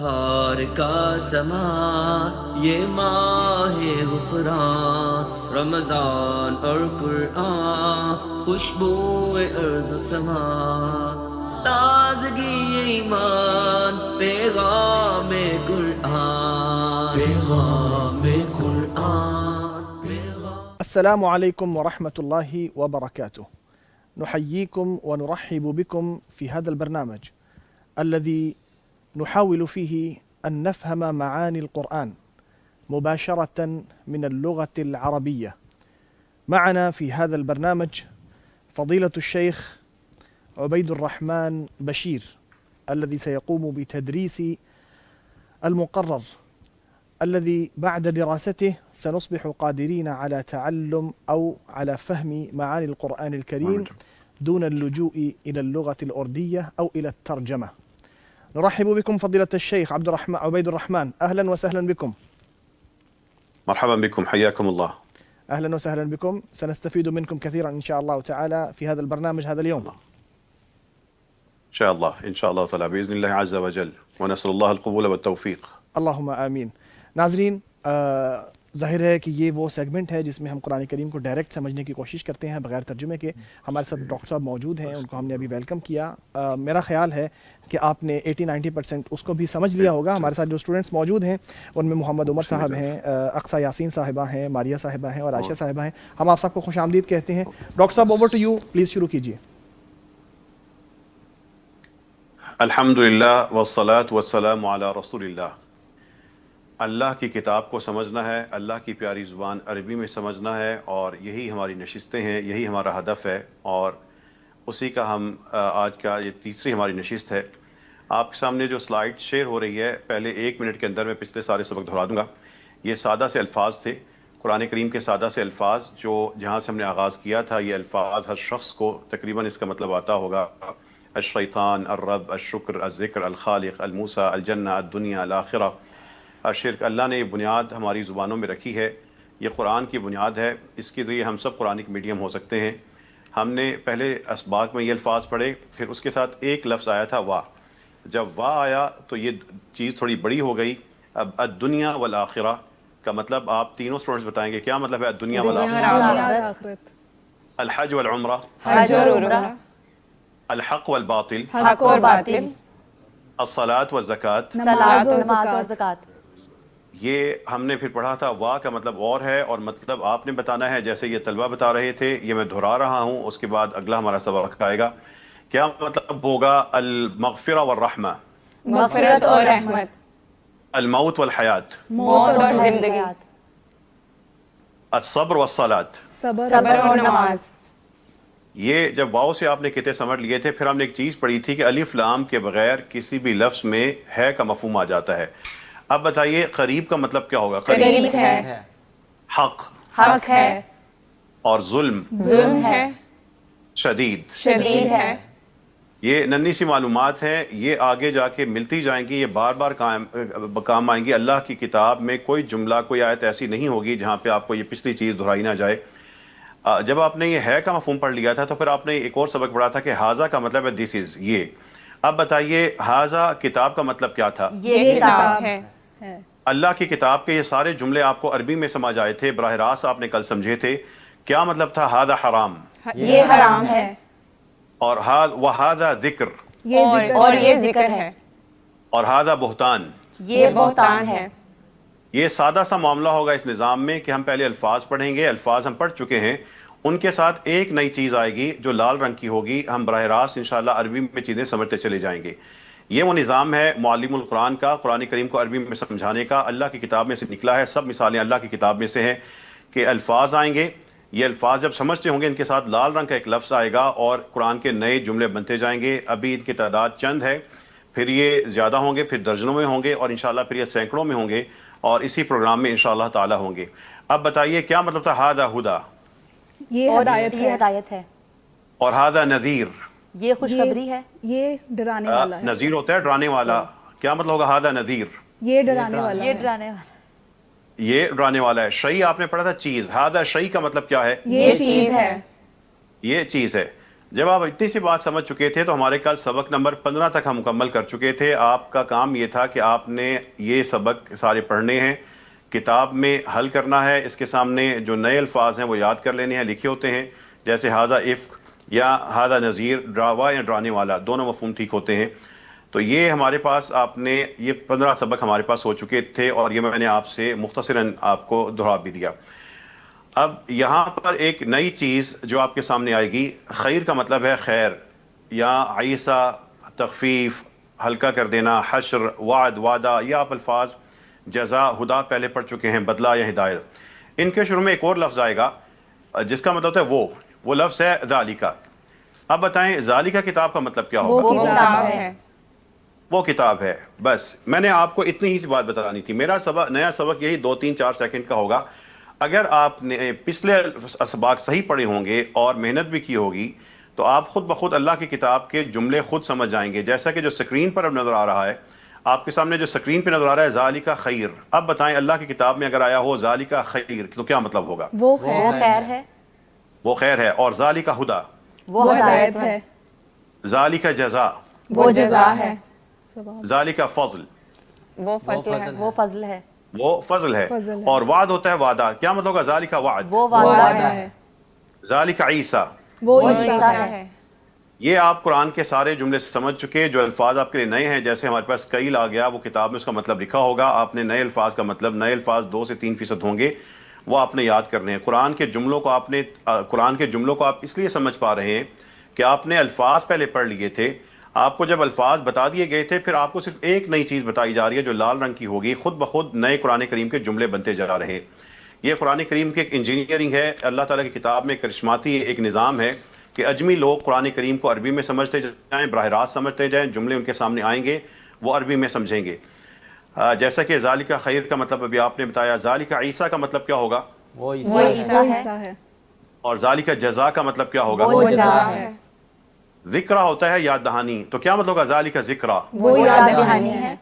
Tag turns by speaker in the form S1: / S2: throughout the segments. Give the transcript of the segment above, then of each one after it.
S1: ہار کا سما یہ ماہ غفران، رمضان اور قرآن، خوشبو ارض و سما، تازگی ایمان، پیغام قرآن، پیغام قرآن، پیغام.
S2: السلام عليكم ورحمة الله وبركاته. نحييكم ونرحب بكم في هذا البرنامج الذي نحاول فيه أن نفهم معاني القرآن مباشرة من اللغة العربية. معنا في هذا البرنامج فضيلة الشيخ عبيد الرحمن بشير الذي سيقوم بتدريس المقرر الذي بعد دراسته سنصبح قادرين على تعلم أو على فهم معاني القرآن الكريم دون اللجوء إلى اللغة الأردية أو إلى الترجمة. نرحب بكم فضيلة الشيخ عبيد الرحمن، أهلا وسهلا بكم.
S3: مرحبا بكم، حياكم الله.
S2: أهلا وسهلا بكم، سنستفيد منكم كثيرا إن شاء الله تعالى في هذا البرنامج هذا اليوم.
S3: إن شاء الله تعالى بإذن الله عز وجل، ونسأل الله القبول والتوفيق.
S2: اللهم آمین. ناظرین، ظاہر ہے کہ یہ وہ سیگمنٹ ہے جس میں ہم قرآن کریم کو ڈائریکٹ سمجھنے کی کوشش کرتے ہیں بغیر ترجمے کے. ہمارے ساتھ ڈاکٹر صاحب موجود ہیں، ان کو ہم نے ابھی ویلکم کیا. میرا خیال ہے کہ آپ نے 80-90% اس کو بھی سمجھ لیا ہوگا. ہمارے ساتھ جو اسٹوڈنٹس موجود ہیں ان میں محمد عمر صاحب ہیں، اقصیٰ یاسین صاحبہ ہیں، ماریہ صاحبہ ہیں اور عائشہ صاحبہ ہیں. ہم آپ سب کو خوش آمدید کہتے ہیں. ڈاکٹر صاحب، اوور ٹو یو، پلیز شروع کیجیے.
S3: الحمدللہ والصلاة والسلام علی رسول اللہ. اللہ کی کتاب کو سمجھنا ہے، اللہ کی پیاری زبان عربی میں سمجھنا ہے، اور یہی ہماری نشستیں ہیں، یہی ہمارا ہدف ہے، اور اسی کا ہم آج کا یہ تیسری ہماری نشست ہے. آپ کے سامنے جو سلائیڈ شیئر ہو رہی ہے، پہلے 1 منٹ کے اندر میں پچھلے سارے سبق دہرا دوں گا. یہ سادہ سے الفاظ تھے، قرآن کریم کے سادہ سے الفاظ، جو جہاں سے ہم نے آغاز کیا تھا. یہ الفاظ ہر شخص کو تقریباً اس کا مطلب آتا ہوگا: الشیطان، الرب، الشکر، الذکر، الخالق، الموسیٰ، الجنہ، الدنیا، الآخرہ، الشرک. اللہ نے یہ بنیاد ہماری زبانوں میں رکھی ہے، یہ قرآن کی بنیاد ہے. اس کے ذریعے ہم سب قرآنک میڈیم ہو سکتے ہیں. ہم نے پہلے اسباق میں یہ الفاظ پڑھے، پھر اس کے ساتھ ایک لفظ آیا تھا واہ. جب واہ آیا تو یہ چیز تھوڑی بڑی ہو گئی. اب الدنیا والآخرہ کا مطلب آپ تینوں اسٹوڈنٹس بتائیں گے کیا مطلب ہے الدنیا والآخرہ. الحج والعمرہ،
S4: حج اور عمرہ،
S3: الحق والباطل،
S4: حق اور باطل،
S3: الصلاۃ والزکوٰۃ،
S4: صلاۃ و نماز اور زکوٰۃ.
S3: یہ ہم نے پھر پڑھا تھا. واہ کا مطلب اور ہے، اور مطلب آپ نے بتانا ہے. جیسے یہ طلبہ بتا رہے تھے، یہ میں دہرا رہا ہوں. اس کے بعد اگلا ہمارا سبق آئے گا. کیا مطلب ہوگا؟ المغفرہ والرحمہ،
S4: مغفرت اور رحمت،
S3: الموت والحیات،
S4: موت اور زندگی،
S3: الصبر والصلاۃ،
S4: صبر اور نماز.
S3: یہ جب واؤ سے آپ نے کتے سمجھ لیے تھے، پھر ہم نے ایک چیز پڑھی تھی کہ الف لام کے بغیر کسی بھی لفظ میں ہے کا مفہوم آ جاتا ہے. اب بتائیے قریب کا مطلب کیا ہوگا؟
S4: قریب ہے،
S3: حق،
S4: حق ہے،
S3: اور ظلم،
S4: ظلم ہے،
S3: شدید.
S4: شدید ہے.
S3: یہ ننھی سی معلومات ہیں، یہ آگے جا کے ملتی جائیں گی، یہ بار بار کام آئیں گی. اللہ کی کتاب میں کوئی جملہ، کوئی آیت ایسی نہیں ہوگی جہاں پہ آپ کو یہ پچھلی چیز دہرائی نہ جائے. جب آپ نے یہ ہے کا مفہوم پڑھ لیا تھا تو پھر آپ نے ایک اور سبق پڑھا تھا کہ ہاذا کا مطلب ہے دس از، یہ. اب بتائیے ہاذا کتاب کا مطلب کیا تھا؟
S4: یہ کتاب ہے.
S3: اللہ کی کتاب کے یہ سارے جملے آپ کو عربی میں سمجھ آئے تھے، براہ راست آپ نے کل سمجھے تھے. کیا مطلب تھا؟ ہاذا حرام،
S4: یہ حرام ہے،
S3: اور وہذا ذکر،
S4: اور یہ ذکر ہے،
S3: اور ہاذا بہتان.
S4: یہ بہتان ہے.
S3: یہ سادہ سا معاملہ ہوگا اس نظام میں کہ ہم پہلے الفاظ پڑھیں گے. الفاظ ہم پڑھ چکے ہیں، ان کے ساتھ ایک نئی چیز آئے گی جو لال رنگ کی ہوگی. ہم براہ راست انشاءاللہ عربی میں چیزیں سمجھتے چلے جائیں گے. یہ وہ نظام ہے معلم القرآن کا، قرآن کریم کو عربی میں سمجھانے کا. اللہ کی کتاب میں سے نکلا ہے، سب مثالیں اللہ کی کتاب میں سے ہیں کہ الفاظ آئیں گے. یہ الفاظ جب سمجھتے ہوں گے، ان کے ساتھ لال رنگ کا ایک لفظ آئے گا اور قرآن کے نئے جملے بنتے جائیں گے. ابھی ان کی تعداد چند ہے، پھر یہ زیادہ ہوں گے، پھر درجنوں میں ہوں گے، اور انشاءاللہ پھر یہ سینکڑوں میں ہوں گے، اور اسی پروگرام میں انشاءاللہ تعالی ہوں گے. اب بتائیے کیا مطلب تھا ہاذا ہدا،
S5: یہ ہدایت ہے،
S3: اور ہاذا نذیر،
S5: یہ خوشخبری ہے،
S6: یہ ڈرانے والا ہے.
S3: نذیر ہوتا ہے ڈرانے والا. کیا مطلب ہوگا ہاذا نذیر؟
S6: یہ ڈرانے والا
S5: یہ
S6: ہے.
S5: ڈرانے والا،
S3: یہ ڈرانے والا ہے. شیء آپ نے پڑھا تھا چیز. ہاذا شیء کا مطلب کیا ہے؟
S4: یہ چیز ہے.
S3: یہ چیز ہے. جب آپ اتنی سی بات سمجھ چکے تھے تو ہمارے کل سبق نمبر 15 تک ہم مکمل کر چکے تھے. آپ کا کام یہ تھا کہ آپ نے یہ سبق سارے پڑھنے ہیں, کتاب میں حل کرنا ہے, اس کے سامنے جو نئے الفاظ ہیں وہ یاد کر لینے ہیں, لکھے ہوتے ہیں, جیسے ھذا افک یا ھذا نذیر, ڈراوا یا ڈرانے والا, دونوں مفہوم ٹھیک ہوتے ہیں. تو یہ ہمارے پاس آپ نے یہ 15 سبق ہمارے پاس ہو چکے تھے اور یہ میں نے آپ سے مختصراً آپ کو دہرا بھی دیا. اب یہاں پر ایک نئی چیز جو آپ کے سامنے آئے گی, خیر کا مطلب ہے خیر یا عیسیٰ, تخفیف, ہلکا کر دینا, حشر, وعد, وعدہ, یہ آپ الفاظ جزا, ہدا پہلے پڑھ چکے ہیں, بدلہ یا ہدایت. ان کے شروع میں ایک اور لفظ آئے گا جس کا مطلب ہے وہ لفظ ہے ذالکہ. اب بتائیں ذالکہ کتاب کا مطلب کیا ہوگا؟
S4: وہ کتاب ہے.
S3: وہ کتاب ہے. بس میں نے آپ کو اتنی ہی سی بات بتانی تھی. میرا نیا سبق یہی 2-3-4 سیکنڈ کا ہوگا. اگر آپ نے پچھلے اسباق صحیح پڑھے ہوں گے اور محنت بھی کی ہوگی تو آپ خود بخود اللہ کی کتاب کے جملے خود سمجھ جائیں گے. جیسا کہ جو سکرین پر اب نظر آ رہا ہے, آپ کے سامنے جو سکرین پہ نظر آ رہا ہے ذالکہ خیر. اب بتائیں اللہ کی کتاب میں اگر آیا ہو ذالکہ خیر تو کیا مطلب ہوگا؟
S6: وہ
S5: خیر ہے.
S3: وہ خیر ہے. اور ذالکہ ہدا,
S5: وہ ہدایت ہے.
S3: ذالکہ جزا,
S4: وہ جزا ہے.
S3: ذالکہ فضل,
S4: وہ فضل ہے.
S5: وہ فضل ہے.
S3: وہ فضل ہے. اور وعد ہوتا ہے وعدہ, کیا مطلب ہوگا؟ ذالکہ وعد,
S5: وہ وعدہ ہے.
S3: ذالکہ عیسیٰ,
S6: وہ
S4: عیسیٰ ہے.
S3: یہ آپ قرآن کے سارے جملے سمجھ چکے. جو الفاظ آپ کے لیے نئے ہیں, جیسے ہمارے پاس قیل آ گیا, وہ کتاب میں اس کا مطلب لکھا ہوگا. آپ نے نئے الفاظ کا مطلب, نئے الفاظ 2 سے 3% ہوں گے, وہ آپ نے یاد کرنے ہیں. قرآن کے جملوں کو آپ اس لیے سمجھ پا رہے ہیں کہ آپ نے الفاظ پہلے پڑھ لیے تھے. آپ کو جب الفاظ بتا دیے گئے تھے, پھر آپ کو صرف ایک نئی چیز بتائی جا رہی ہے جو لال رنگ کی ہوگی. خود بخود نئے قرآن کریم کے جملے بنتے جا رہے ہیں. یہ قرآن کریم کی ایک انجینئرنگ ہے. اللہ تعالیٰ کی کتاب میں کرشماتی ایک نظام ہے کہ اجمی لوگ قرآن کریم کو عربی میں سمجھتے جائیں, براہ راست سمجھتے جائیں, جملے ان کے سامنے آئیں گے وہ عربی میں سمجھیں گے. جیسا کہ ذالکہ خیر کا مطلب ابھی آپ نے بتایا. ذالکہ عیسیٰ کا مطلب کیا ہوگا؟
S5: وہ عیسیٰ ہے.
S3: اور ذالکہ جزا کا مطلب کیا ہوگا؟
S4: وہ جزا ہے.
S3: ذکرہ ہوتا ہے یاد دہانی, تو کیا مطلب ہوگا ذالکہ ذکرہ؟
S4: وہ یاد دہانی ہے.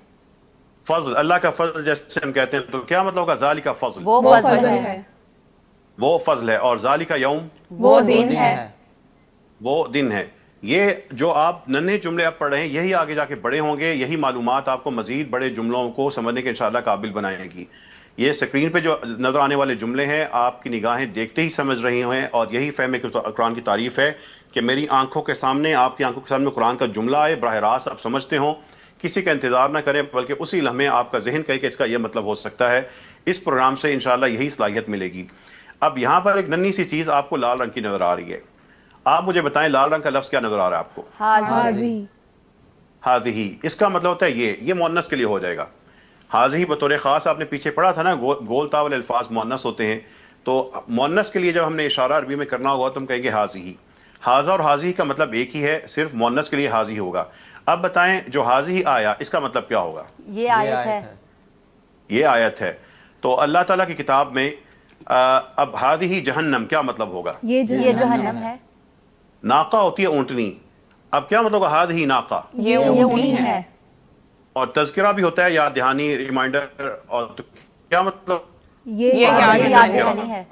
S3: فضل, اللہ کا فضل جیسے ہم کہتے ہیں, تو کیا مطلب ہوگا؟ ذالکہ فضل,
S5: وہ فضل ہے.
S3: وہ فضل ہے. اور ذالکہ یوم,
S4: وہ دن ہے.
S3: وہ دن ہے. یہ جو آپ ننھے جملے آپ پڑھ رہے ہیں, یہی آگے جا کے بڑے ہوں گے. یہی معلومات آپ کو مزید بڑے جملوں کو سمجھنے کے انشاءاللہ قابل بنائے گی. یہ سکرین پہ جو نظر آنے والے جملے ہیں, آپ کی نگاہیں دیکھتے ہی سمجھ رہی ہیں. اور یہی فہم قرآن کی تعریف ہے کہ میری آنکھوں کے سامنے, آپ کی آنکھوں کے سامنے قرآن کا جملہ آئے, براہ راست آپ سمجھتے ہوں, کسی کا انتظار نہ کریں, بلکہ اسی لمحے آپ کا ذہن کہے کہ اس کا یہ مطلب ہو سکتا ہے. اس پروگرام سے انشاءاللہ یہی صلاحیت ملے گی. اب یہاں پر ایک ننھی سی چیز آپ کو لال رنگ کی نظر آ رہی ہے. آپ مجھے بتائیں لال رنگ کا لفظ کیا نظر آ رہا ہے آپ کو؟
S6: حاضی.
S3: حاضی. اس کا مطلب ہوتا ہے یہ مؤنث کے لیے ہو جائے گا. حاضی بطور خاص آپ نے پیچھے پڑھا تھا نا, گول تاول الفاظ مؤنث ہوتے ہیں, تو مؤنث کے لیے جب ہم نے اشارہ عربی میں کرنا ہوگا تو ہم کہیں گے حاضی. حاضہ اور حاضی کا مطلب ایک ہی ہے, صرف مؤنث کے لیے حاضی ہوگا. اب بتائیں جو حاضی آیا, اس کا مطلب کیا ہوگا؟
S5: یہ آیت ہے.
S3: یہ آیت ہے. تو اللہ تعالیٰ کی کتاب میں اب ہادی جہنم کیا مطلب ہوگا؟
S6: یہ
S5: جہنم ہے.
S3: ناقہ ہوتی ہے اونٹنی, اب کیا مطلب ہوگا؟ ہادی ناقہ,
S4: یہ اونٹنی ہے.
S3: اور تذکرہ بھی ہوتا ہے یاد دہانی, ریمائنڈر, اور تو کیا مطلب؟
S6: یہ
S5: یاد دہانی ہے.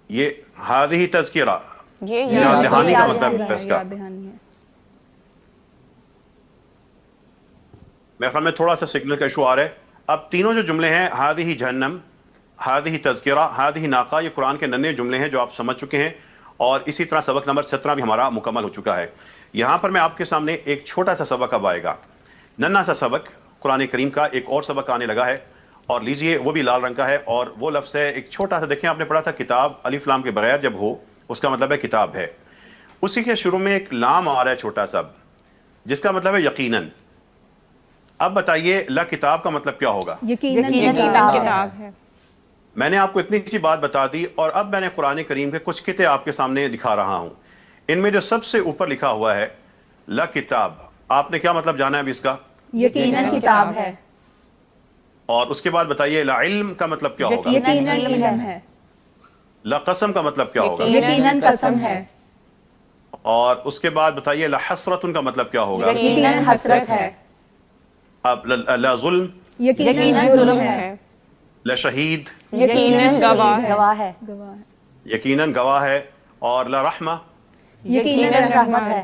S3: یہ ہادی تذکرہ,
S4: یہ
S3: یاد دہانی کا
S5: یاد
S3: مطلب
S5: دہانی
S3: ہے اس کا.
S6: یاد دہانی ہے.
S3: میرے خیال میں تھوڑا سا سگنل کا ایشو آ رہا ہے. اب تینوں جو جملے ہیں, ہادی جہنم, ہادی تذکرہ, ہادی ناقہ, یہ قرآن کے ننھے جملے ہیں جو آپ سمجھ چکے ہیں. اور اسی طرح سبق نمبر 17 بھی ہمارا مکمل ہو چکا ہے. یہاں پر میں آپ کے سامنے ایک چھوٹا سا سبق اب آئے گا, ننھا سا سبق قرآن کریم کا. ایک اور سبق آنے لگا ہے, اور لیجئے وہ بھی لال رنگ کا ہے, اور وہ لفظ ہے ایک چھوٹا سا. دیکھیں آپ نے پڑھا تھا کتاب الف لام کے بغیر جب ہو اس کا مطلب ہے کتاب ہے. اسی کے شروع میں ایک لام آ رہا ہے چھوٹا سا, جس کا مطلب ہے یقیناً. اب بتائیے لا کتاب کا مطلب کیا ہوگا؟
S6: یقیناً
S4: کتاب ہے.
S3: میں نے آپ کو اتنی سی بات بتا دی, اور اب میں نے قرآن کریم کے کچھ قطعے آپ کے سامنے دکھا رہا ہوں. ان میں جو سب سے اوپر لکھا ہوا ہے لا کتاب, آپ نے کیا مطلب جانا ہے ابھی اس کا؟
S6: یقیناً کتاب ہے.
S3: اور اس کے بعد بتائیے لا علم کا مطلب کیا ہوگا؟
S6: یقیناً علم ہے.
S3: لا قسم کا مطلب کیا ہوگا؟
S6: یقیناً قسم ہے.
S3: اور اس کے بعد بتائیے لا حسرت کا مطلب کیا ہوگا؟
S4: یقیناً حسرت ہے.
S3: اب لا ظلم,
S6: یقیناً ظلم ہے.
S3: لا شہید,
S4: یقیناً گواہ ہے.
S5: گواہ ہے.
S6: گواہ ہے.
S3: یقیناً گواہ ہے، اور لرحمہ،
S5: یقیناً رحمت ہے۔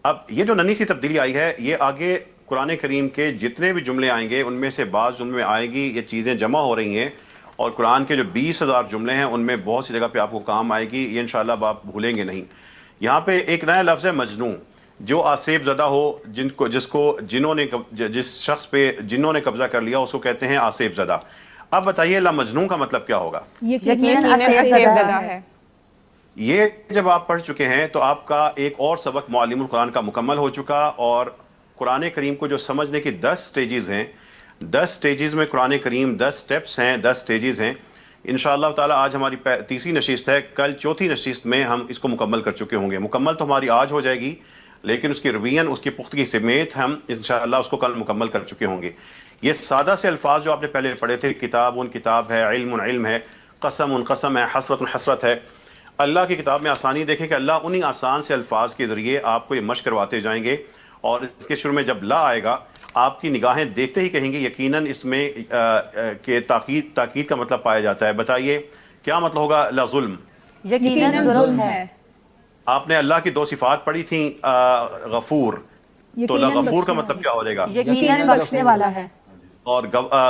S3: اب یہ جو ننھی سی تبدیلی آئی ہے، یہ آگے قرآن کریم کے جتنے بھی جملے آئیں گے ان میں سے بعض جملے میں آئیں گی، یہ چیزیں جمع ہو رہی ہیں، اور قرآن کے جو 20,000 جملے ہیں ان میں بہت سی جگہ پہ آپ کو کام آئے گی، یہ انشاءاللہ اب آپ بھولیں گے نہیں۔ یہاں پہ ایک نیا لفظ ہے مجنون، جو آصیب زدہ ہو، جس شخص پہ جنوں نے قبضہ کر لیا اس کو کہتے ہیں آصیب زدہ۔ اب بتائیے لا مجنون کا مطلب کیا ہوگا؟
S5: یقیناً
S4: یقیناً
S5: آصیب
S4: زدہ
S5: زدہ
S4: ہے۔
S3: یہ جب آپ پڑھ چکے ہیں تو آپ کا ایک اور سبق معلم القرآن کا مکمل ہو چکا، اور قرآن کریم کو جو سمجھنے کی 10 سٹیجز ہیں، 10 سٹیجز میں قرآن کریم 10 سٹیپس ہیں، 10 سٹیجز ہیں۔ انشاءاللہ تعالی آج ہماری تیسری نشست ہے، کل چوتھی نشست میں ہم اس کو مکمل کر چکے ہوں گے۔ مکمل تو ہماری آج ہو جائے گی، لیکن اس کی روین، اس کی پختگی سمیت ہم انشاءاللہ اس کو کل مکمل کر چکے ہوں گے۔ یہ سادہ سے الفاظ جو آپ نے پہلے پڑھے تھے، کتاب کتاب ہے، علم علم ہے، قسم قسم ہے، حسرت حسرت ہے، اللہ کی کتاب میں آسانی دیکھیں کہ اللہ انہی آسان سے الفاظ کے ذریعے آپ کو یہ مشق کرواتے جائیں گے، اور اس کے شروع میں جب لا آئے گا آپ کی نگاہیں دیکھتے ہی کہیں گے یقیناً اس میں کہ تاکید کا مطلب پایا جاتا ہے۔ بتائیے کیا مطلب ہوگا لا ظلم؟
S5: یقیناً ظلم ہے۔
S3: آپ نے اللہ کی 2 صفات پڑھی تھیں، غفور، تو لا غفور کا مطلب کیا ہو جائے گا؟
S5: یقیناً بخشنے والا ہے۔
S3: اور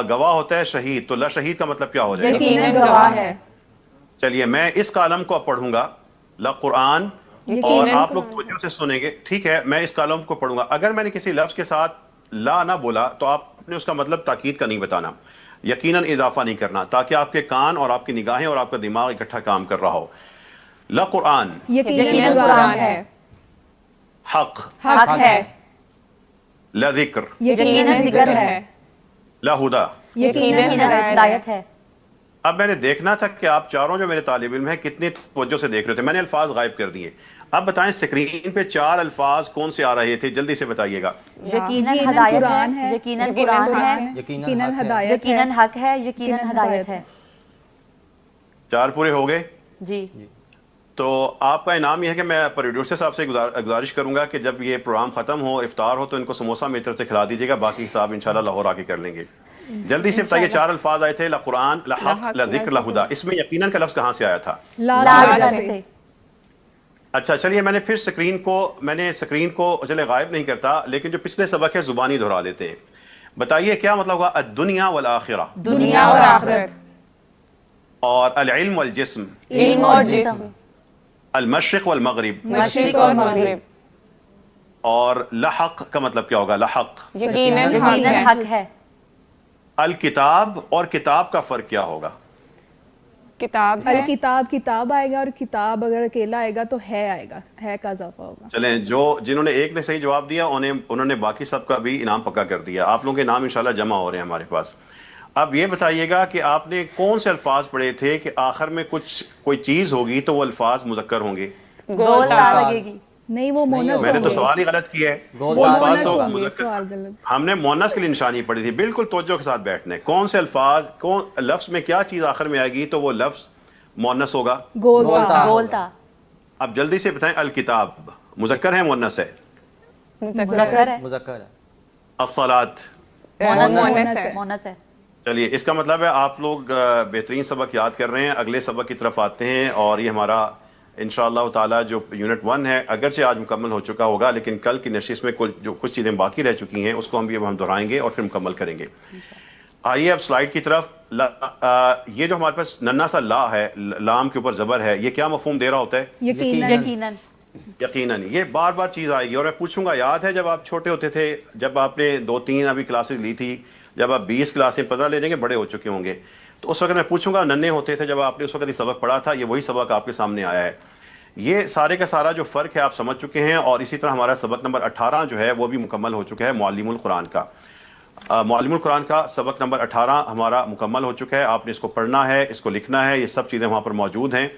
S3: گواہ ہوتا ہے شہید، تو لا شہید کا مطلب کیا ہو جائے گا؟
S5: یقیناً گواہ ہے۔
S3: چلیے میں اس کالم کو اب پڑھوں گا، لا قرآن، اور آپ لوگ توجہ سے سنیں گے، ٹھیک ہے؟ میں اس کالم کو پڑھوں گا، اگر میں نے کسی لفظ کے ساتھ لا نہ بولا تو آپ نے اس کا مطلب تاکید کا نہیں بتانا، یقیناً اضافہ نہیں کرنا، تاکہ آپ کے کان اور آپ کی نگاہیں اور آپ کا دماغ اکٹھا کام کر رہا ہو۔ لا قرآن،
S5: یقیناً قرآن ہے۔
S3: حق،
S4: حق ہے۔
S3: لا ذکر،
S5: یقیناً ذکر ہے۔
S3: لا ہدا۔
S5: یقیناً ہدایت ہے۔
S3: اب میں نے دیکھنا تھا کہ آپ چاروں جو میرے طالب علم ہیں کتنی توجہ سے دیکھ رہے تھے، میں نے الفاظ غائب کر دیے۔ اب بتائیں اسکرین پہ 4 الفاظ کون سے آ رہے تھے، جلدی سے بتائیے گا۔
S5: یقیناً ہدایت ہے، یقیناً قرآن ہے،
S6: یقیناً ہدایت ہے،
S5: یقیناً حق ہے، یقیناً ہدایت ہے۔
S3: 4 پورے ہو گئے؟
S5: جی۔
S3: تو آپ کا انعام یہ ہے کہ میں پروڈیوسر صاحب سے گزارش کروں گا کہ جب یہ پروگرام ختم ہو، افطار ہو، تو ان کو سموسہ میری طرف سے کھلا دیجیے گا، باقی حساب انشاءاللہ لاہور آ کے کر لیں گے۔ جلدی سے بتائیے 4 الفاظ آئے تھے، لا قرآن، لا حق، لا ذکر، لا ہدا۔ اس میں یقیناً کا لفظ کہاں سے آیا تھا؟
S5: لا سے۔
S3: اچھا چلیے میں نے پھر اسکرین کو چلے غائب نہیں کرتا، لیکن جو پچھلے سبق ہے زبانی دہرا دیتے ہیں۔ بتائیے کیا مطلب ہوگا الدنیا والآخرہ،
S4: دنیا اور آخرت،
S3: اور العلم والجسم،
S4: علم اور جسم،
S3: المشرق والمغرب،
S4: مشرق اور مغرب،
S3: اور لحق کا مطلب کیا ہوگا؟ لحق،
S4: یقیناً
S5: یقیناً
S4: حق ہے،
S5: حق ہے۔
S3: الکتاب اور کتاب کا فرق کیا ہوگا؟
S4: کتاب ہے،
S6: الکتاب کتاب آئے گا، اور کتاب اگر اکیلا آئے گا تو ہے آئے گا، ہے کا اضافہ ہوگا۔
S3: چلیں جنہوں نے ایک نے صحیح جواب دیا انہوں نے باقی سب کا بھی انعام پکا کر دیا، آپ لوگوں کے انعام انشاءاللہ جمع ہو رہے ہیں ہمارے پاس۔ اب یہ بتائیے گا کہ آپ نے کون سے الفاظ پڑھے تھے کہ آخر میں کوئی چیز ہوگی تو وہ الفاظ مذکر ہوں گے؟
S5: گول تا لگے گی۔
S6: نہیں، وہ مونس
S3: میں نے
S6: ہوں
S3: تو
S6: گے،
S3: سوال ہی غلط کیا ہے،
S6: وہ
S3: وہ الفاظ
S6: مونس
S3: تو
S6: ہوں گے،
S3: مذکر،
S6: سوال غلط۔
S3: ہم نے مونس کے لیے نشانی پڑھی تھی، بالکل توجہ کے ساتھ بیٹھنے، کون سے الفاظ، لفظ میں کیا چیز آخر میں آئے گی تو وہ لفظ مونس ہوگا،
S6: گول تا۔
S5: گول تا۔
S3: اب جلدی سے بتائیں الکتاب مذکر ہے مونس ہے؟
S5: مذکر ہے،
S7: مذکر ہے،
S3: الصلاۃ
S4: مونس ہے،
S5: مونس ہے۔
S3: چلیے اس کا مطلب ہے آپ لوگ بہترین سبق یاد کر رہے ہیں، اگلے سبق کی طرف آتے ہیں، اور یہ ہمارا انشاءاللہ تعالی جو یونٹ 1 ہے اگرچہ آج مکمل ہو چکا ہوگا، لیکن کل کی نشست میں جو کچھ چیزیں باقی رہ چکی ہیں اس کو ہم دہرائیں گے اور پھر مکمل کریں گے۔ آئیے اب سلائیڈ کی طرف۔ یہ جو ہمارے پاس ننھا سا لا ہے، لام کے اوپر زبر ہے، یہ کیا مفہوم دے رہا ہوتا ہے؟
S5: یقیناً۔
S3: یقیناً۔ یہ بار بار چیز آئے گی، اور میں پوچھوں گا یاد ہے جب آپ چھوٹے ہوتے تھے، جب آپ نے 2-3 ابھی کلاسز لی تھی، جب آپ 20 کلاسیں 15 لے لیں گے، بڑے ہو چکے ہوں گے، تو اس وقت میں پوچھوں گا ننھے ہوتے تھے جب آپ نے اس وقت یہ سبق پڑھا تھا، یہ وہی سبق آپ کے سامنے آیا ہے؟ یہ سارے کا سارا جو فرق ہے آپ سمجھ چکے ہیں، اور اسی طرح ہمارا سبق نمبر 18 جو ہے وہ بھی مکمل ہو چکا ہے، معلم القرآن کا۔ معلم القرآن کا سبق نمبر 18 ہمارا مکمل ہو چکا ہے، آپ نے اس کو پڑھنا ہے، اس کو لکھنا ہے، یہ سب چیزیں وہاں پر موجود ہیں۔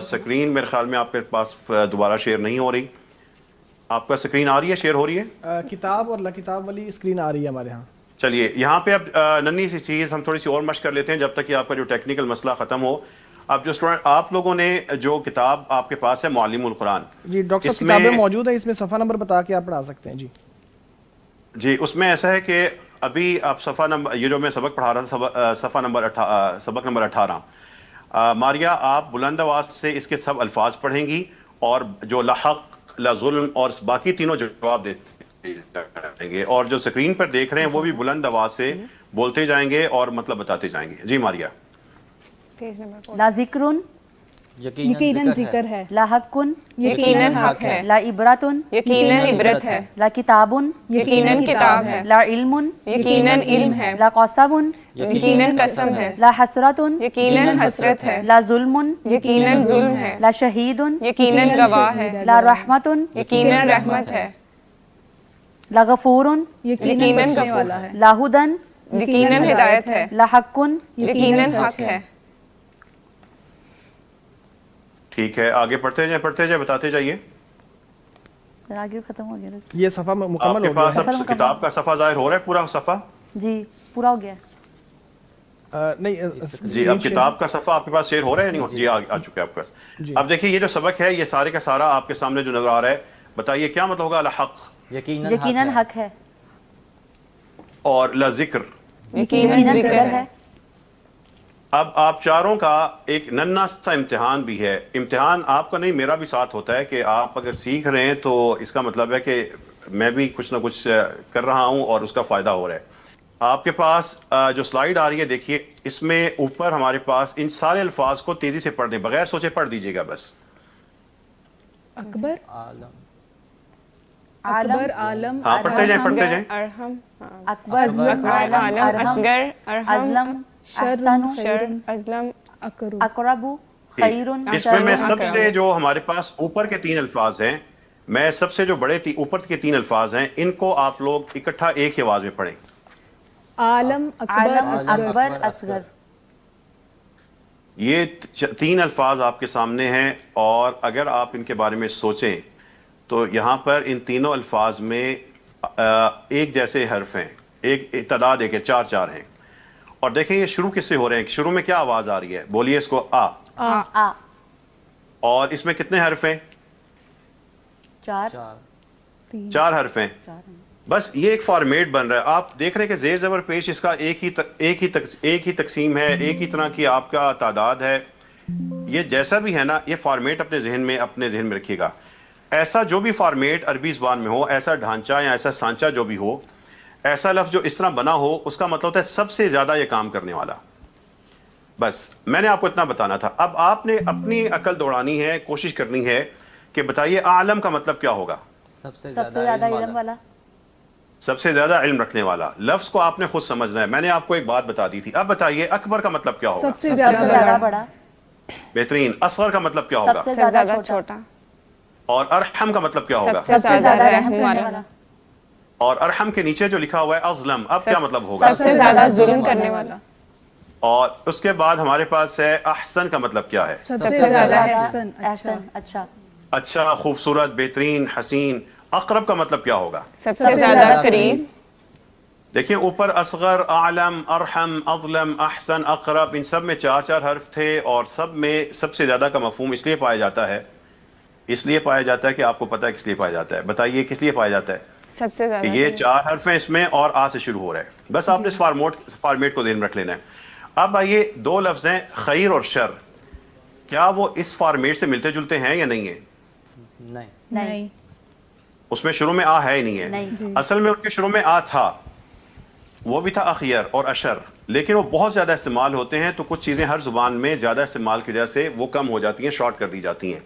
S3: سکرین میرے خیال میں آپ کے پاس دوبارہ شیئر نہیں ہو رہی، آپ کا سکرین آ رہی ہے، شیئر ہو رہی ہے؟
S2: کتاب اور لا کتاب والی اسکرین آ رہی ہے ہمارے ہاں۔
S3: چلیے یہاں پہ اب ننھی سی چیز ہم تھوڑی سی اور مشق کر لیتے ہیں جب تک کہ آپ کا جو ٹیکنیکل مسئلہ ختم ہو۔ اب جو اسٹوڈنٹ آپ لوگوں نے جو کتاب آپ کے پاس ہے معلم القرآن،
S2: جی ڈاکٹر صاحب کتابیں موجود ہیں، اس میں صفحہ نمبر بتا کے آپ پڑھا سکتے ہیں۔ جی
S3: جی اس میں ایسا ہے کہ ابھی آپ صفحہ نمبر، یہ جو میں سبق پڑھا رہا تھا سبق نمبر 18، ماریا آپ بلند آواز سے اس کے سب الفاظ پڑھیں گی اور جو لحق، لظلم اور باقی تینوں جواب دیتے جائیں گے، اور جو سکرین پر دیکھ رہے ہیں وہ بھی بلند آواز سے بولتے جائیں گے اور مطلب بتاتے جائیں گے. جی ماریا.
S4: پیج نمبر
S5: لا ذکرن
S6: یقیناً ذکر ہے.
S5: لا حقن
S4: یقیناً حق ہے.
S5: لا عبرتن
S4: یقیناً عبرت ہے.
S5: لا کتابن
S4: یقیناً کتاب ہے.
S5: لا علم
S4: یقیناً علم ہے.
S5: لا قصب
S4: یقیناً قسم ہے.
S5: لا حسرتن
S4: یقیناً حسرت ہے.
S5: لا ظلم
S4: یقیناً ظلم ہے.
S5: لا شہید
S4: یقیناً گواہ ہے.
S5: لا رحمت
S4: یقیناً رحمت ہے.
S5: لا غفور
S4: یقیناً
S6: بخشنے
S4: غفور
S6: والا ہے.
S5: لا ہدن
S4: یقیناً ہدایت ہے.
S5: لا حق.
S4: یقیناً حق ہے.
S3: ٹھیک ہے، آگے پڑھتے جائیں بتاتے جائیے.
S5: آگے ختم ہو گیا.
S2: یہ صفحہ
S3: آپ
S2: مکمل
S3: کے
S2: ہو
S3: پاس
S2: گیا
S3: اب کتاب کا صفحہ ظاہر ہو رہا ہے، پورا صفحہ؟
S5: جی پورا ہو گیا.
S2: نہیں
S3: جی اب کتاب کا صفحہ آپ کے پاس شیئر ہو رہا ہے یا نہیں؟ جی آ چکا ہے آپ کے پاس. اب دیکھیے یہ جو سبق ہے یہ سارے کا سارا آپ کے سامنے جو نظر آ رہا ہے، بتائیے کیا مطلب ہوگا الحق
S5: یقیناً حق ہے
S3: اور لا ذکر.
S4: یقیناً ذکر ہے.
S3: اب آپ چاروں کا ایک ننھا سا امتحان بھی ہے. امتحان آپ کا نہیں، میرا بھی ساتھ ہوتا ہے کہ آپ اگر سیکھ رہے ہیں تو اس کا مطلب ہے کہ میں بھی کچھ نہ کچھ کر رہا ہوں اور اس کا فائدہ ہو رہا ہے. آپ کے پاس جو سلائیڈ آ رہی ہے دیکھیے، اس میں اوپر ہمارے پاس ان سارے الفاظ کو تیزی سے پڑھ دیں، بغیر سوچے پڑھ دیجیے گا بس.
S6: اکبر
S5: عالم
S6: اکبر عالم
S3: ہاں پڑھتے جائیں.
S4: ارحم
S5: اکبر
S4: عالم
S5: عالم
S4: اصغر ارحم
S5: ازلم
S6: شر
S5: احسن
S4: شر ازلم
S6: اکرم.
S5: اقرب خیر
S3: اس میں میں
S5: شر.
S3: سب سے جو ہمارے پاس اوپر کے 3 الفاظ ہیں، میں سب سے جو بڑے اوپر کے 3 الفاظ ہیں ان کو آپ لوگ اکٹھا ایک ہی آواز میں پڑھیں.
S6: عالم اکبر
S5: عالم
S6: اصغر.
S5: اکبر اصغر.
S3: یہ 3 الفاظ آپ کے سامنے ہیں، اور اگر آپ ان کے بارے میں سوچیں تو یہاں پر ان تینوں الفاظ میں ایک جیسے حرف ہیں، ایک تعداد ایک ہے، 4 ہیں. اور دیکھیں یہ شروع کس سے ہو رہے ہیں، شروع میں کیا آواز آ رہی ہے، بولیے اس کو آ.
S5: آ.
S3: اور اس میں کتنے حرف ہیں؟ 4 حرف ہیں. بس یہ ایک فارمیٹ بن رہا ہے. آپ دیکھ رہے ہیں کہ زیر زبر پیش اس کا ایک ہی تقسیم ہے، ایک ہی طرح کی آپ کا تعداد ہے. یہ جیسا بھی ہے نا، یہ فارمیٹ اپنے ذہن میں رکھیے گا. ایسا جو بھی فارمیٹ عربی زبان میں ہو، ایسا ڈھانچہ یا ایسا سانچہ جو بھی ہو، ایسا لفظ جو اس طرح بنا ہو، اس کا مطلب ہوتا ہے سب سے زیادہ یہ کام کرنے والا. بس میں نے آپ کو اتنا بتانا تھا. اب آپ نے اپنی عقل دوڑانی ہے، کوشش کرنی ہے کہ بتائیے عالم کا مطلب کیا ہوگا.
S5: سب سے زیادہ علم والا.
S3: سب سے زیادہ علم رکھنے والا. لفظ کو آپ نے خود سمجھنا ہے. میں نے آپ کو ایک بات بتا دی تھی. اب بتائیے اکبر کا مطلب کیا ہوگا.
S6: سب سے زیادہ
S5: بڑا.
S3: بہترین. اصغر کا مطلب کیا ہوگا.
S5: سب سے زیادہ چھوٹا.
S3: اور ارحم کا مطلب کیا ہوگا.
S4: سب سے زیادہ رحم والا.
S3: اور ارحم کے نیچے جو لکھا ہوا ہے اظلم، اب کیا مطلب ہوگا.
S4: سب سے زیادہ ظلم کرنے والا.
S3: اور اس کے بعد ہمارے پاس ہے احسن کا مطلب کیا ہے.
S6: سب سے زیادہ احسن.
S5: احسن اچھا.
S3: اچھا، خوبصورت، بہترین، حسین. اقرب کا مطلب کیا ہوگا.
S4: سب سے زیادہ قریب.
S3: دیکھیں اوپر اصغر، اعلم، ارحم، اظلم، احسن، اقرب، ان سب میں 4 حرف تھے، اور سب میں سب سے زیادہ کا مفہوم اس لیے پایا جاتا ہے کہ آپ کو پتہ ہے کس لیے پایا جاتا ہے. بتائیے کس لیے پایا جاتا ہے.
S4: سب سے زیادہ
S3: یہ 4 حرف ہیں اس میں، اور آ سے شروع ہو رہا ہے. بس آپ نے اس فارمیٹ کو ذہن میں رکھ لینا ہے. اب آئیے 2 لفظ ہیں خیر اور شر. کیا وہ اس فارمیٹ سے ملتے جلتے ہیں یا نہیں ہیں؟
S6: نہیں.
S3: اس میں شروع میں آ ہے ہی نہیں ہے. اصل میں ان کے شروع میں آ تھا، وہ بھی تھا اخیر اور اشر، لیکن وہ بہت زیادہ استعمال ہوتے ہیں، تو کچھ چیزیں ہر زبان میں زیادہ استعمال کی وجہ سے وہ کم ہو جاتی ہیں، شارٹ کر دی جاتی ہیں.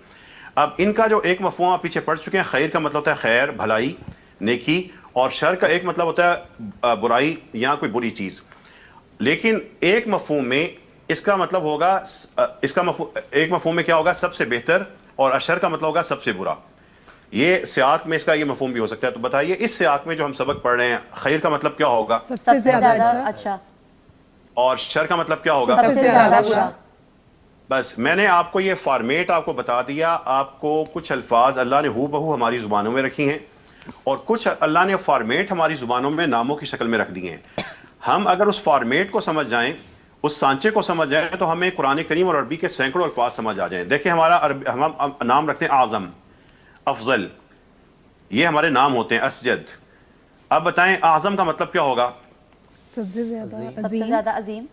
S3: اب ان کا جو ایک مفہوم آپ پیچھے پڑھ چکے ہیں، خیر کا مطلب ہوتا ہے خیر، بھلائی، نیکی، اور شر کا ایک مطلب ہوتا ہے برائی یا کوئی بری چیز. لیکن ایک مفہوم میں اس کا مطلب ہوگا، ایک مفہوم میں کیا ہوگا، سب سے بہتر، اور اشر کا مطلب ہوگا سب سے برا. یہ سیاق میں اس کا یہ مفہوم بھی ہو سکتا ہے. تو بتائیے اس سیاق میں جو ہم سبق پڑھ رہے ہیں، خیر کا مطلب کیا ہوگا.
S6: سب سے زیادہ
S5: اچھا.
S3: اور شر کا مطلب کیا ہوگا.
S6: سب سے زیادہ برا.
S3: بس میں نے آپ کو یہ فارمیٹ آپ کو بتا دیا. آپ کو کچھ الفاظ اللہ نے ہو بہو ہماری زبانوں میں رکھی ہیں، اور کچھ اللہ نے فارمیٹ ہماری زبانوں میں ناموں کی شکل میں رکھ دی ہیں. ہم اگر اس فارمیٹ کو سمجھ جائیں، اس سانچے کو سمجھ جائیں، تو ہمیں قرآن کریم اور عربی کے سینکڑوں الفاظ سمجھ آ جائیں. دیکھیں ہمارا ہم نام رکھتے ہیں اعظم، افضل، یہ ہمارے نام ہوتے ہیں، اسجد. اب بتائیں اعظم کا مطلب کیا ہوگا.
S6: سب سے زیادہ
S5: سب سے زیادہ عظیم.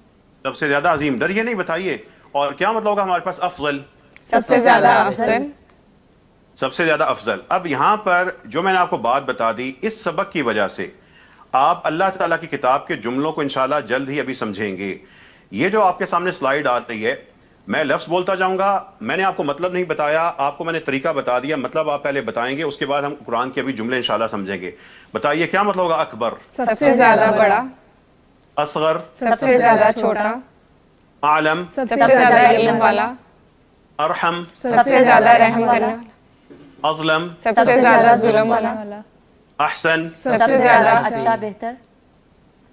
S3: سب سے زیادہ عظیم. ڈریے نہیں، بتائیے. اور کیا مطلب ہوگا ہمارے پاس افضل؟
S4: سب سے زیادہ افضل.
S3: سب سے زیادہ افضل. اب یہاں پر جو میں نے آپ کو بات بتا دی، اس سبق کی وجہ سے آپ اللہ تعالیٰ کی کتاب کے جملوں کو انشاءاللہ جلد ہی ابھی سمجھیں گے. یہ جو آپ کے سامنے سلائیڈ آ رہی ہے، میں لفظ بولتا جاؤں گا، میں نے آپ کو مطلب نہیں بتایا، آپ کو میں نے طریقہ بتا دیا. مطلب آپ پہلے بتائیں گے، اس کے بعد ہم قرآن کے ابھی جملے انشاءاللہ سمجھیں گے. بتائیے کیا مطلب ہوگا؟ اکبر،
S4: سب سے زیادہ بڑا.
S3: اصغر،
S4: سب سے زیادہ چھوٹا.
S3: عالم،
S4: سب سے زیادہ علم والا.
S3: ارحم،
S4: سب سے زیادہ رحم کرنے والا.
S3: اظلم،
S4: سب سے زیادہ ظلم والا.
S3: احسن،
S4: سب سے زیادہ
S5: اچھا بہتر.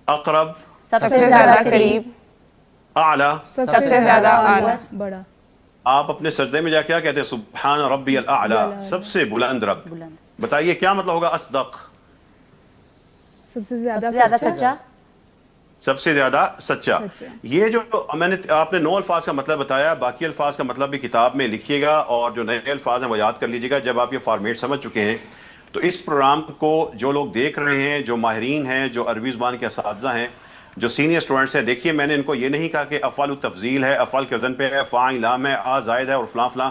S3: اقرب،
S4: سب سے زیادہ قریب.
S3: اعلی.
S6: سب
S4: سے زیادہ اعلیٰ.
S6: بڑا.
S3: آپ اپنے سجدے میں جا کیا کہتے ہیں؟ سبحان ربی الاعلی، سب سے بلند رب. بتائیے کیا مطلب ہوگا؟ اصدق،
S6: سب سے زیادہ
S5: سچا.
S3: سب سے زیادہ سچا. یہ جو میں نے آپ نے 9 الفاظ کا مطلب بتایا، باقی الفاظ کا مطلب بھی کتاب میں لکھیے گا، اور جو نئے الفاظ ہیں وہ یاد کر لیجیے گا. جب آپ یہ فارمیٹ سمجھ چکے ہیں تو اس پروگرام کو جو لوگ دیکھ رہے ہیں، جو ماہرین ہیں، جو عربی زبان کے اساتذہ ہیں، جو سینئر اسٹوڈنٹس ہیں، دیکھیے میں نے ان کو یہ نہیں کہا کہ افعال التفضیل ہے، افعال کے وزن پہ ہے، فاعل لام ہے، آ زائد ہے اور فلاں فلاں.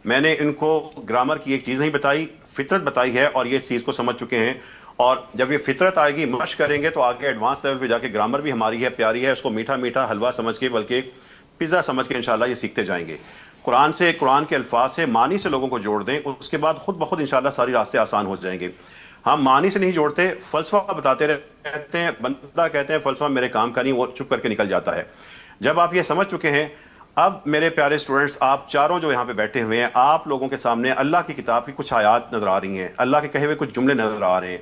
S3: میں نے ان کو گرامر کی ایک چیز نہیں بتائی، فطرت بتائی ہے، اور یہ اس چیز کو سمجھ چکے ہیں. اور جب یہ فطرت آئے گی، مشق کریں گے تو آگے ایڈوانس لیول پہ جا کے گرامر بھی ہماری ہے، پیاری ہے، اس کو میٹھا میٹھا حلوہ سمجھ کے، بلکہ پزا سمجھ کے انشاءاللہ یہ سیکھتے جائیں گے. قرآن سے، قرآن کے الفاظ سے، معنی سے لوگوں کو جوڑ دیں، اس کے بعد خود بخود انشاءاللہ ساری راستے آسان ہو جائیں گے. ہم معنی سے نہیں جوڑتے، فلسفہ بتاتے رہتے ہیں. بندہ کہتے ہیں فلسفہ میرے کام کا نہیں، وہ چپ کر کے نکل جاتا ہے. جب آپ یہ سمجھ چکے ہیں، اب میرے پیارے سٹوڈنٹس، آپ چاروں جو یہاں پہ بیٹھے ہوئے ہیں، آپ لوگوں کے سامنے اللہ کی کتاب کی کچھ آیات نظر آ رہی ہیں، اللہ کے کہے ہوئے کچھ جملے نظر آ رہے ہیں.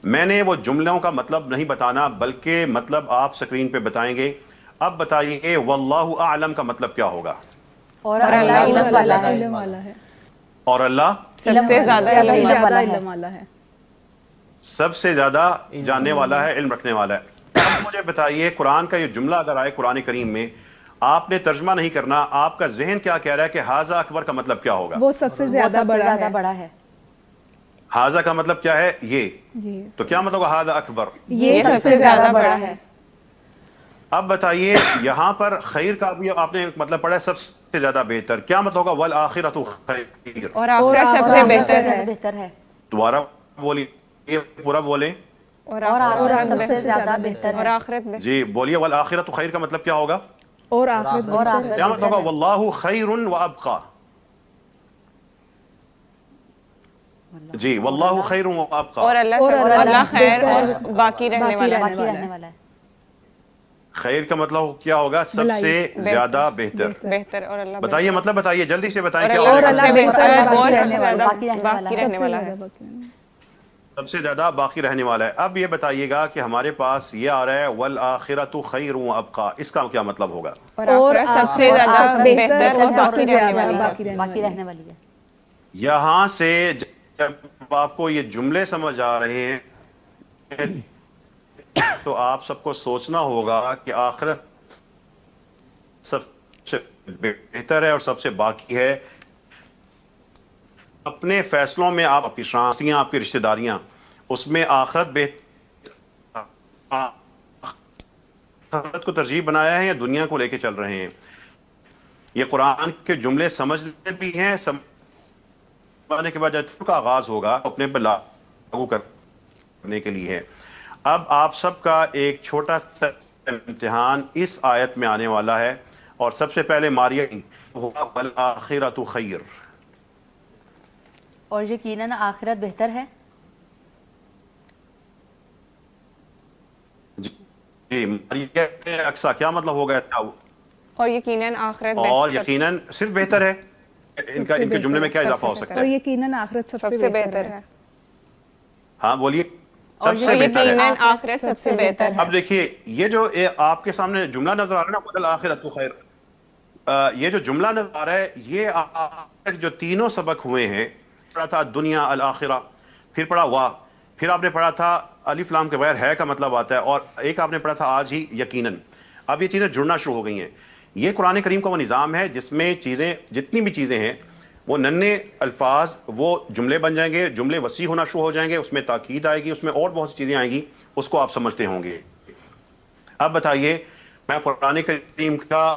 S3: میں نے وہ جملوں کا مطلب نہیں بتانا، بلکہ مطلب آپ سکرین پہ بتائیں گے. اب بتائیے واللہ اعلم کا مطلب کیا ہوگا؟
S5: اور اللہ
S6: علم والا ہے.
S3: اور اللہ
S4: سب سے زیادہ
S6: سب سے
S4: علم
S6: زیادہ علم والا ہے.
S3: سب سے زیادہ جاننے والا ہے، علم رکھنے والا ہے. اب مجھے بتائیے، قرآن کا یہ جملہ اگر آئے قرآن کریم میں، آپ نے ترجمہ نہیں کرنا، آپ کا ذہن کیا کہہ رہا ہے کہ ھذا اکبر کا مطلب کیا ہوگا؟
S6: وہ سب سے زیادہ بڑا ہے.
S3: ھذا کا مطلب کیا ہے؟ یہ. تو کیا مطلب ہوگا ھذا اکبر؟
S4: یہ سب سے زیادہ بڑا ہے.
S3: اب بتائیے، یہاں پر خیر کا بھی آپ نے مطلب پڑھا ہے سب سے زیادہ بہتر. کیا مطلب ہوگا؟ والآخرۃ خیر.
S4: اور آخرت سب سے بہتر ہے.
S3: دوبارہ بولیے، یہ پورا بولیں.
S4: اور
S5: آخرت سب سے زیادہ بہتر
S4: اور
S5: ہے.
S4: آخرت میں
S3: جی بولیے، والآخرۃ خیر کا مطلب کیا ہوگا؟
S6: اور آخرت
S3: کیا مطلب ہوگا؟ واللہ خیر وابقا. جی واللہ خیر وابقا.
S4: اور اللہ خیر اور باقی رہنے والا ہے.
S5: باقی رہنے والا ہے.
S3: خیر کا مطلب کیا ہوگا؟ سب سے زیادہ بہتر.
S4: بہتر. اور اللہ
S3: بتائیے مطلب بتائیے، جلدی سے بتائیں. کیا
S4: اور
S3: ہوگا؟
S4: اللہ بہتر ہے، اور سب سے زیادہ
S5: باقی رہنے والا ہے.
S4: باقی رہنے والا ہے.
S3: سب سے زیادہ باقی رہنے والا ہے. اب یہ بتائیے گا کہ ہمارے پاس یہ آ رہا ہے والآخرۃ خیر وابقا، اس کا کیا مطلب ہوگا؟
S4: اور آخرت سب سے زیادہ بہتر اور باقی رہنے والی ہے.
S5: باقی رہنے والی ہے.
S3: یہاں سے جب آپ کو یہ جملے سمجھ آ رہے ہیں تو آپ سب کو سوچنا ہوگا کہ آخرت سب سے بہتر ہے اور سب سے باقی ہے. اپنے فیصلوں میں آپ کی شناختیاں، آپ کی رشتہ داریاں، اس میں آخرت آخرت کو ترجیح بنایا ہے یا دنیا کو لے کے چل رہے ہیں؟ یہ قرآن کے جملے سمجھنے بھی ہیں، سمجھنے کے بعد جب کا آغاز ہوگا اپنے پر لاگو کرنے کے لیے ہے. اب آپ سب کا ایک چھوٹا سا امتحان اس آیت میں آنے والا ہے، اور سب سے پہلے ماریہ والآخرۃ خیر.
S5: اور یقیناً آخرت بہتر ہے.
S3: جی ماریہ کے اقصا کیا مطلب ہوگا؟
S4: اور یقیناً آخرت
S3: اور یقیناً صرف بہتر ہے. ان کے جملے میں کیا اضافہ ہو سکتا
S6: اور
S3: ہے؟
S6: یقیناً آخرت
S4: سب سے بہتر ہے.
S3: ہاں بولیے.
S4: اور یقیناً آخرت سب سے بہتر ہے.
S3: اب دیکھیے، یہ جو آپ کے سامنے جملہ نظر آ رہا ہے نا، والآخرۃ خیر، یہ جو جملہ نظر آ رہا ہے، یہ جو تینوں سبق ہوئے ہیں، پڑھا تھا دنیا الآخرہ، پھر پڑھا وا، پھر آپ نے پڑھا تھا الف لام کے بغیر ہے کا مطلب آتا ہے، اور ایک آپ نے پڑھا تھا آج ہی یقیناً. اب یہ چیزیں جڑنا شروع ہو گئی ہیں. یہ قرآن کریم کا وہ نظام ہے جس میں چیزیں، جتنی بھی چیزیں ہیں، وہ ننھے الفاظ وہ جملے بن جائیں گے، جملے وسیع ہونا شروع ہو جائیں گے، اس میں تاکید آئے گی، اس میں اور بہت سی چیزیں آئیں گی، اس کو آپ سمجھتے ہوں گے. اب بتائیے، میں قرآن کریم کا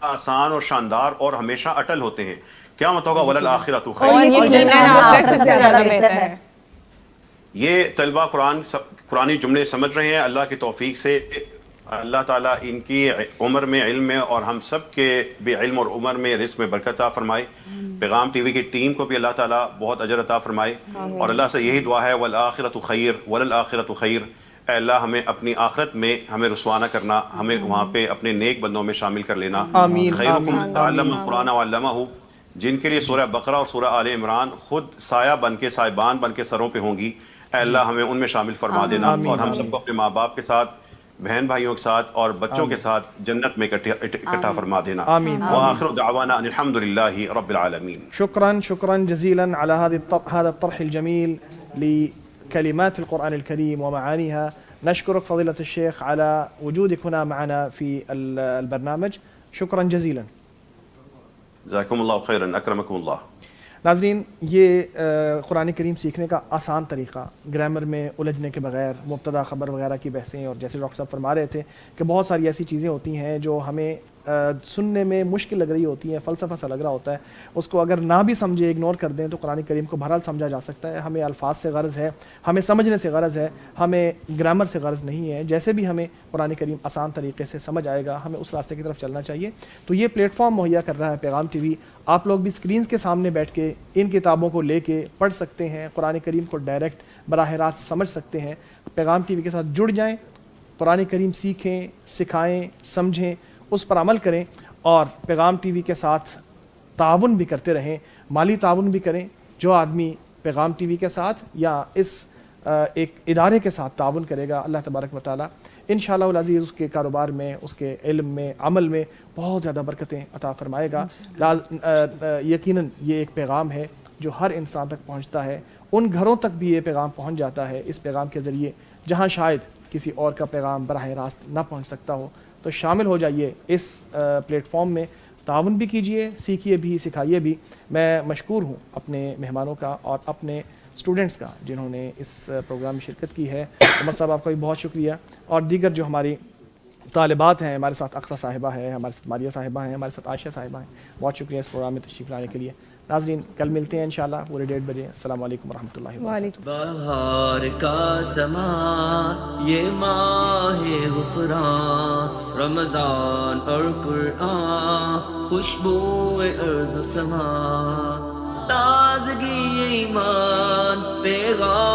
S3: آسان اور شاندار اور ہمیشہ اٹل ہوتے ہیں. کیا مت ہوگا وللآخرۃ
S4: اور
S3: خیر.
S4: یقیناً آخرت سب سے زیادہ بہتر ہے.
S3: یہ طلبہ قرآنی جملے سمجھ رہے ہیں. اللہ کی توفیق سے اللہ تعالیٰ ان کی عمر میں علم میں اور ہم سب کے بھی علم اور عمر میں رزق میں برکت عطا فرمائے. پیغام ٹی وی کی ٹیم کو بھی اللہ تعالیٰ بہت اجر عطا فرمائے. اور اللہ سے یہی دعا ہے والآخرۃ خیر وللآخرۃ خیر. اے اللہ ہمیں اپنی آخرت میں ہمیں رسوا نہ کرنا, ہمیں وہاں پہ اپنے نیک بندوں میں شامل کر لینا.
S2: آمین.
S3: خیرکم من تعلم القرآن وعلمہ, جن کے لیے سورہ بقرہ اور سورہ آل عمران خود سایہ بن کے سائبان بن کے سروں پہ ہوں گی. اے اللہ ہمیں ان میں شامل فرما دینا, اور ہم سب کو اپنے ماں باپ کے ساتھ, بہن بھائیوں کے ساتھ اور بچوں کے ساتھ جنت میں اکٹھا فرما دینا.
S2: آمین.
S3: وآخر دعوانا ان الحمد للہ رب العالمین.
S2: شكرا جزيلا على هذا الطرح الجميل لكلمات القرآن الكريم ومعانيها. نشكرك فضيلة الشيخ على وجودك هنا معنا في البرنامج. شكرا جزيلا.
S3: جزاکم اللہ خیرا اکرمکم اللہ.
S2: ناظرین, یہ قرآن کریم سیکھنے کا آسان طریقہ, گرامر میں الجھنے کے بغیر, مبتدا خبر وغیرہ کی بحثیں, اور جیسے ڈاکٹر صاحب فرما رہے تھے کہ بہت ساری ایسی چیزیں ہوتی ہیں جو ہمیں سننے میں مشکل لگ رہی ہوتی ہیں, فلسفہ سا لگ رہا ہوتا ہے, اس کو اگر نہ بھی سمجھے, اگنور کر دیں تو قرآن کریم کو بہرحال سمجھا جا سکتا ہے. ہمیں الفاظ سے غرض ہے, ہمیں سمجھنے سے غرض ہے, ہمیں گرامر سے غرض نہیں ہے. جیسے بھی ہمیں قرآن کریم آسان طریقے سے سمجھ آئے گا, ہمیں اس راستے کی طرف چلنا چاہیے. تو یہ پلیٹ فارم مہیا کر رہا ہے پیغام ٹی وی. آپ لوگ بھی اسکرینز کے سامنے بیٹھ کے ان کتابوں کو لے کے پڑھ سکتے ہیں, قرآن کریم کو ڈائریکٹ براہ راست سمجھ سکتے ہیں. پیغام ٹی وی کے ساتھ جڑ جائیں, قرآن کریم سیکھیں, سکھائیں, سمجھیں, اس پر عمل کریں, اور پیغام ٹی وی کے ساتھ تعاون بھی کرتے رہیں, مالی تعاون بھی کریں. جو آدمی پیغام ٹی وی کے ساتھ یا اس ایک ادارے کے ساتھ تعاون کرے گا, اللہ تبارک و تعالیٰ انشاءاللہ العزیز اس کے کاروبار میں, اس کے علم میں, عمل میں بہت زیادہ برکتیں عطا فرمائے گا. یقیناً یہ ایک پیغام ہے جو ہر انسان تک پہنچتا ہے. ان گھروں تک بھی یہ پیغام پہنچ جاتا ہے اس پیغام کے ذریعے جہاں شاید کسی اور کا پیغام براہ راست نہ پہنچ سکتا ہو. تو شامل ہو جائیے اس پلیٹ فارم میں, تعاون بھی کیجئے, سیکھیے بھی, سکھائیے بھی. میں مشکور ہوں اپنے مہمانوں کا اور اپنے اسٹوڈنٹس کا جنہوں نے اس پروگرام میں شرکت کی ہے. عمر صاحب آپ کا بھی بہت شکریہ, اور دیگر جو ہماری طالبات ہیں, ہمارے ساتھ اقصیٰ صاحبہ ہے, ہمارے ساتھ ماریہ صاحبہ ہیں, ہمارے ساتھ عائشہ صاحبہ ہیں, بہت شکریہ اس پروگرام میں تشریف لانے کے لیے. ناظرین, کل ملتے ہیں انشاءاللہ پورے 1:30 بجے. السلام علیکم ورحمۃ اللہ وبرکاتہ.
S1: بہار کا سما یہ ماہ غفران, رمضان اور قرآن, خوشبو ارض و سما, تازگی ایمان پیغام